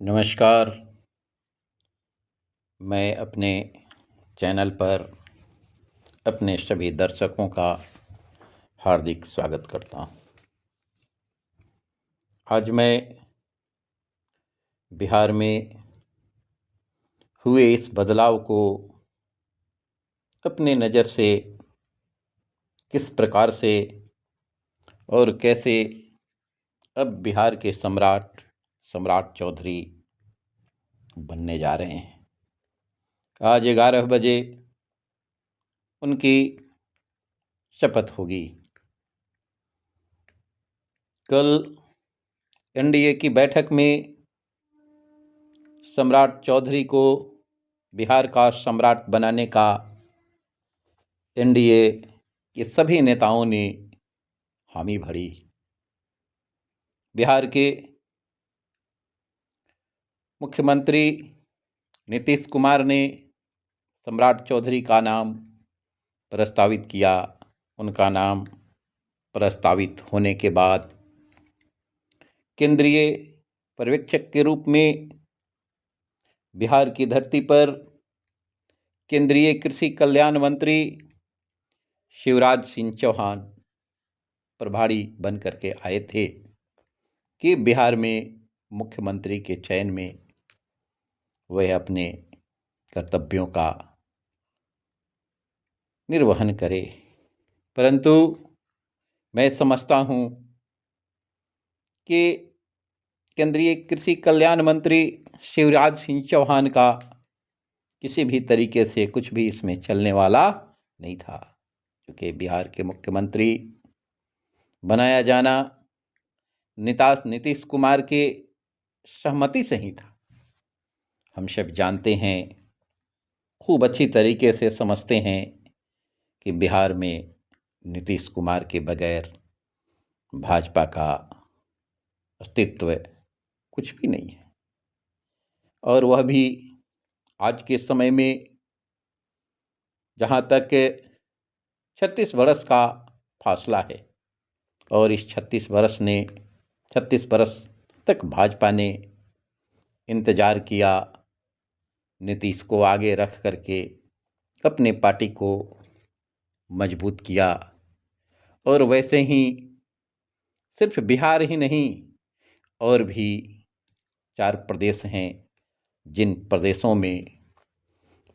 नमस्कार। मैं अपने चैनल पर अपने सभी दर्शकों का हार्दिक स्वागत करता हूँ। आज मैं बिहार में हुए इस बदलाव को अपने नज़र से किस प्रकार से और कैसे अब बिहार के सम्राट चौधरी बनने जा रहे हैं। आज 11 बजे उनकी शपथ होगी। कल एनडीए की बैठक में सम्राट चौधरी को बिहार का सम्राट बनाने का एनडीए के सभी नेताओं ने हामी भरी। बिहार के मुख्यमंत्री नीतीश कुमार ने सम्राट चौधरी का नाम प्रस्तावित किया। उनका नाम प्रस्तावित होने के बाद केंद्रीय पर्यवेक्षक के रूप में बिहार की धरती पर केंद्रीय कृषि कल्याण मंत्री शिवराज सिंह चौहान प्रभारी बन करके आए थे कि बिहार में मुख्यमंत्री के चयन में वह अपने कर्तव्यों का निर्वहन करे। परंतु मैं समझता हूँ कि केंद्रीय कृषि कल्याण मंत्री शिवराज सिंह चौहान का किसी भी तरीके से कुछ भी इसमें चलने वाला नहीं था, क्योंकि बिहार के मुख्यमंत्री बनाया जाना नीतीश कुमार के सहमति से ही था। हम सब जानते हैं, खूब अच्छी तरीके से समझते हैं कि बिहार में नीतीश कुमार के बगैर भाजपा का अस्तित्व कुछ भी नहीं है। और वह भी आज के समय में जहाँ तक 36 वर्ष का फासला है और इस 36 वर्ष तक भाजपा ने इंतज़ार किया, नीतीश को आगे रख करके अपने पार्टी को मजबूत किया। और वैसे ही सिर्फ बिहार ही नहीं, और भी 4 प्रदेश हैं जिन प्रदेशों में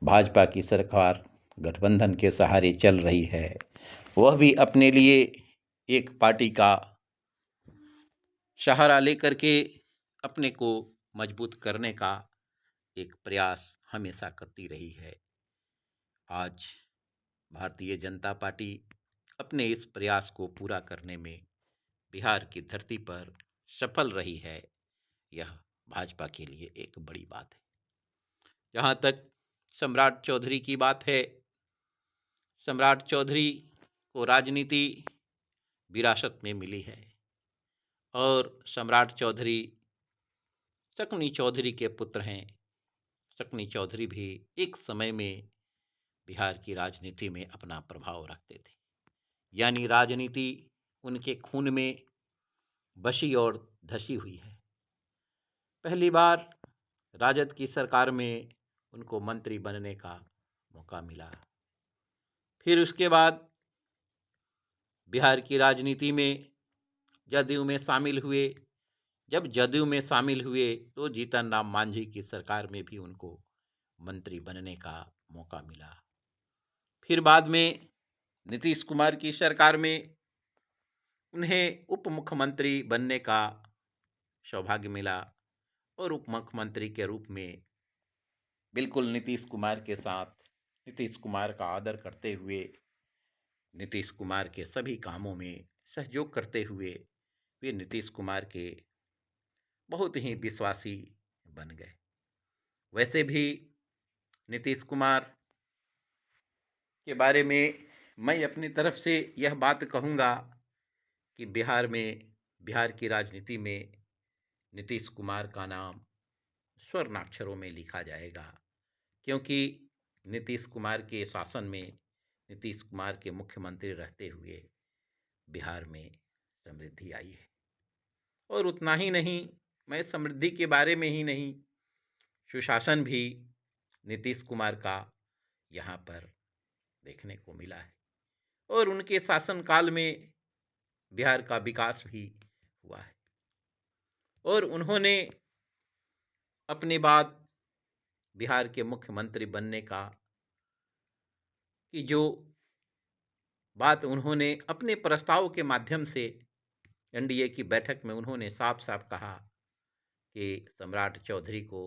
भाजपा की सरकार गठबंधन के सहारे चल रही है, वह भी अपने लिए एक पार्टी का सहारा लेकर के अपने को मजबूत करने का एक प्रयास हमेशा करती रही है। आज भारतीय जनता पार्टी अपने इस प्रयास को पूरा करने में बिहार की धरती पर सफल रही है। यह भाजपा के लिए एक बड़ी बात है। जहाँ तक सम्राट चौधरी की बात है, सम्राट चौधरी को राजनीति विरासत में मिली है और सम्राट चौधरी शकुनी चौधरी के पुत्र हैं। शकुनी चौधरी भी एक समय में बिहार की राजनीति में अपना प्रभाव रखते थे, यानी राजनीति उनके खून में बसी और धसी हुई है। पहली बार राजद की सरकार में उनको मंत्री बनने का मौका मिला। फिर उसके बाद बिहार की राजनीति में जदयू में शामिल हुए। जब जदयू में शामिल हुए तो जीतन राम मांझी की सरकार में भी उनको मंत्री बनने का मौका मिला। फिर बाद में नीतीश कुमार की सरकार में उन्हें उप मुख्यमंत्री बनने का सौभाग्य मिला और उप मुख्यमंत्री के रूप में बिल्कुल नीतीश कुमार के साथ, नीतीश कुमार का आदर करते हुए, नीतीश कुमार के सभी कामों में सहयोग करते हुए वे नीतीश कुमार के बहुत ही विश्वासी बन गए। वैसे भी नीतीश कुमार के बारे में मैं अपनी तरफ से यह बात कहूँगा कि बिहार की राजनीति में नीतीश कुमार का नाम स्वर्णाक्षरों में लिखा जाएगा, क्योंकि नीतीश कुमार के शासन में, नीतीश कुमार के मुख्यमंत्री रहते हुए बिहार में समृद्धि आई है। और उतना ही नहीं, मैं समृद्धि के बारे में ही नहीं, सुशासन भी नीतीश कुमार का यहाँ पर देखने को मिला है। और उनके शासनकाल में बिहार का विकास भी हुआ है। और उन्होंने अपने बाद बिहार के मुख्यमंत्री बनने का कि जो बात उन्होंने अपने प्रस्ताव के माध्यम से एनडीए की बैठक में उन्होंने साफ साफ कहा कि सम्राट चौधरी को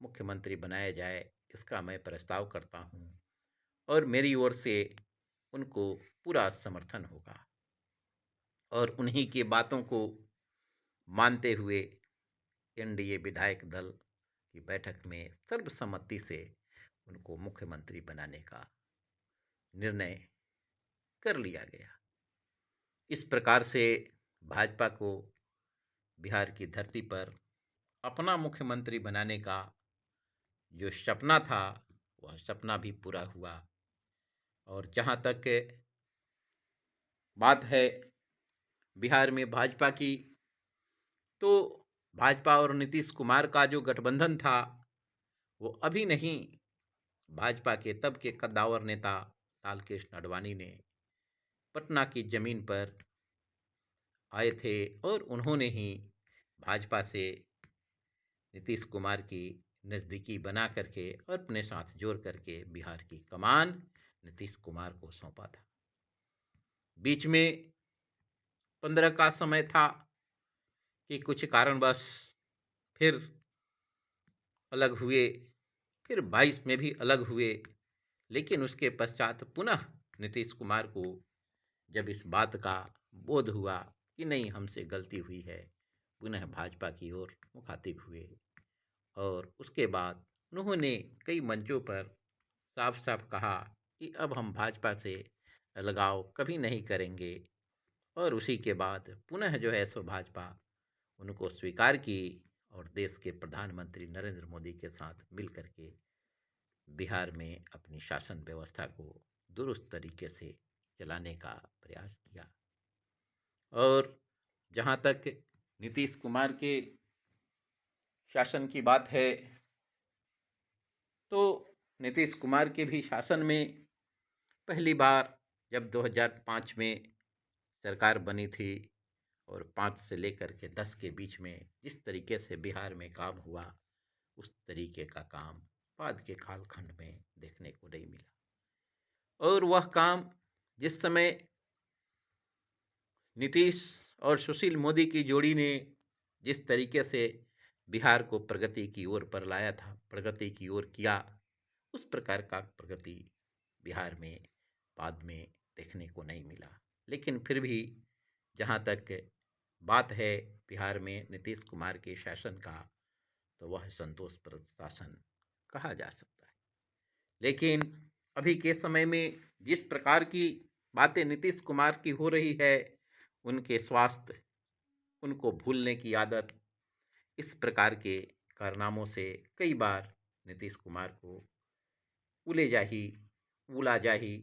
मुख्यमंत्री बनाया जाए, इसका मैं प्रस्ताव करता हूं और मेरी ओर से उनको पूरा समर्थन होगा। और उन्हीं की बातों को मानते हुए एनडीए विधायक दल की बैठक में सर्वसम्मति से उनको मुख्यमंत्री बनाने का निर्णय कर लिया गया। इस प्रकार से भाजपा को बिहार की धरती पर अपना मुख्यमंत्री बनाने का जो सपना था वह सपना भी पूरा हुआ। और जहाँ तक बात है बिहार में भाजपा की, तो भाजपा और नीतीश कुमार का जो गठबंधन था वो अभी नहीं। भाजपा के तब के कद्दावर नेता लालकृष्ण आडवाणी ने पटना की जमीन पर आए थे और उन्होंने ही भाजपा से नीतीश कुमार की नज़दीकी बना करके और अपने साथ जोड़ करके बिहार की कमान नीतीश कुमार को सौंपा था। बीच में 15 का समय था कि कुछ कारणवश फिर अलग हुए, फिर 22 में भी अलग हुए, लेकिन उसके पश्चात पुनः नीतीश कुमार को जब इस बात का बोध हुआ कि नहीं हमसे गलती हुई है, पुनः भाजपा की ओर मुखातिब हुए। और उसके बाद उन्होंने कई मंचों पर साफ साफ कहा कि अब हम भाजपा से अलगाव कभी नहीं करेंगे। और उसी के बाद पुनः जो है सो भाजपा उनको स्वीकार की और देश के प्रधानमंत्री नरेंद्र मोदी के साथ मिल करके बिहार में अपनी शासन व्यवस्था को दुरुस्त तरीके से चलाने का प्रयास किया। और जहाँ तक नीतीश कुमार के शासन की बात है, तो नीतीश कुमार के भी शासन में पहली बार जब 2005 में सरकार बनी थी और 5 से लेकर के 10 के बीच में जिस तरीके से बिहार में काम हुआ, उस तरीके का काम बाद के कालखंड में देखने को नहीं मिला। और वह काम जिस समय नीतीश और सुशील मोदी की जोड़ी ने जिस तरीके से बिहार को प्रगति की ओर पर लाया था, प्रगति की ओर किया, उस प्रकार का प्रगति बिहार में बाद में देखने को नहीं मिला। लेकिन फिर भी जहाँ तक बात है बिहार में नीतीश कुमार के शासन का, तो वह संतोषप्रद शासन कहा जा सकता है। लेकिन अभी के समय में जिस प्रकार की बातें नीतीश कुमार की हो रही है, उनके स्वास्थ्य, उनको भूलने की आदत, इस प्रकार के कारनामों से कई बार नीतीश कुमार को उलाजाही